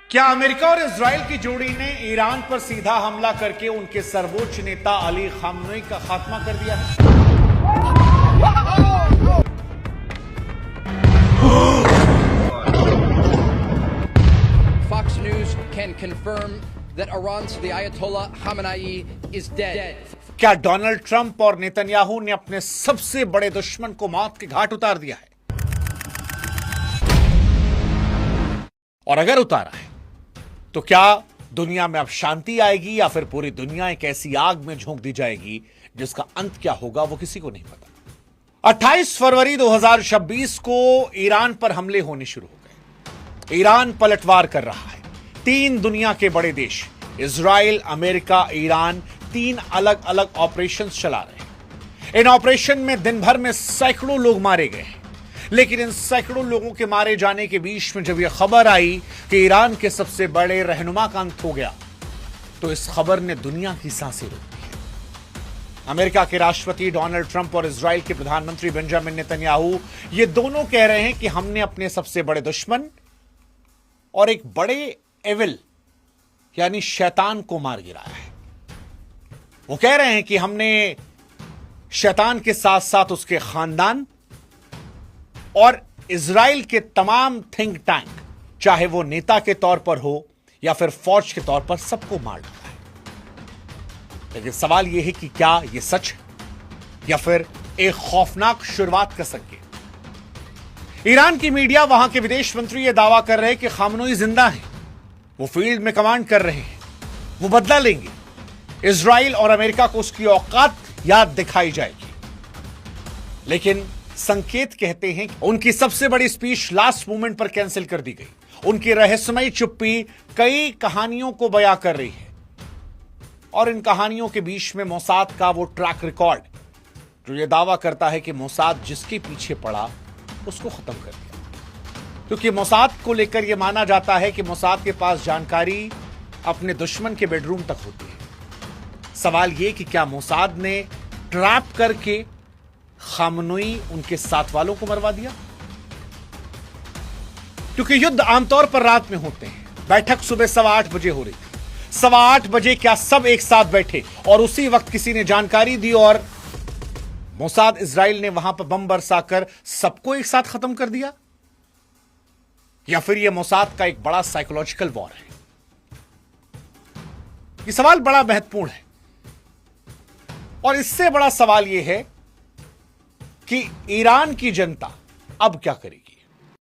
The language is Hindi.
क्या अमेरिका और इजराइल की जोड़ी ने ईरान पर सीधा हमला करके उनके सर्वोच्च नेता अली खामनेई का खात्मा कर दिया है? Fox News can confirm that Iran's the Ayatollah Khamenei is dead. क्या डोनाल्ड ट्रंप और नेतन्याहू ने अपने सबसे बड़े दुश्मन को मौत के घाट उतार दिया है? और अगर उतारा है तो क्या दुनिया में अब शांति आएगी या फिर पूरी दुनिया एक ऐसी आग में झोंक दी जाएगी जिसका अंत क्या होगा वो किसी को नहीं पता। 28 फरवरी 2026 को ईरान पर हमले होने शुरू हो गए। ईरान पलटवार कर रहा है। 3 दुनिया के बड़े देश इजराइल, अमेरिका, ईरान 3 अलग अलग ऑपरेशंस चला रहे हैं। इन ऑपरेशन में दिन भर में सैकड़ों लोग मारे गए हैं। लेकिन इन सैकड़ों लोगों के मारे जाने के बीच में जब यह खबर आई कि ईरान के सबसे बड़े रहनुमा का अंत हो गया तो इस खबर ने दुनिया की सांसें रोक दी है। अमेरिका के राष्ट्रपति डोनाल्ड ट्रंप और इजराइल के प्रधानमंत्री बेंजामिन नेतन्याहू ये दोनों कह रहे हैं कि हमने अपने सबसे बड़े दुश्मन और एक बड़े एविल यानी शैतान को मार गिराया है। वो कह रहे हैं कि हमने शैतान के साथ साथ उसके खानदान और इजराइल के तमाम थिंक टैंक, चाहे वो नेता के तौर पर हो या फिर फौज के तौर पर, सबको मार डाला है। लेकिन सवाल यह है कि क्या यह सच है या फिर एक खौफनाक शुरुआत का संकेत। ईरान की मीडिया, वहां के विदेश मंत्री यह दावा कर रहे हैं कि खामनेई जिंदा है, वो फील्ड में कमांड कर रहे हैं, वो बदला लेंगे। इजराइल और अमेरिका को उसकी औकात याद दिखाई जाएगी। लेकिन संकेत कहते हैं कि उनकी सबसे बड़ी स्पीच लास्ट मोमेंट पर कैंसिल कर दी गई। उनकी रहस्यमयी चुप्पी कई कहानियों को बयां कर रही है और इन कहानियों के बीच में मोसाद का वो ट्रैक रिकॉर्ड जो ये दावा करता है कि मोसाद जिसके पीछे पड़ा उसको खत्म कर दिया। क्योंकि मोसाद को लेकर यह माना जाता है कि मोसाद के पास जानकारी अपने दुश्मन के बेडरूम तक होती है। सवाल यह कि क्या मोसाद ने ट्रैप करके खामनेई उनके साथ वालों को मरवा दिया? क्योंकि युद्ध आमतौर पर रात में होते हैं। बैठक सुबह 8:15 बजे हो रही थी। 8:15 बजे क्या सब एक साथ बैठे और उसी वक्त किसी ने जानकारी दी और मोसाद इजराइल ने वहां पर बम बरसाकर सबको एक साथ खत्म कर दिया? या फिर यह मोसाद का एक बड़ा साइकोलॉजिकल वॉर है? यह सवाल बड़ा महत्वपूर्ण है और इससे बड़ा सवाल यह है कि ईरान की जनता अब क्या करेगी।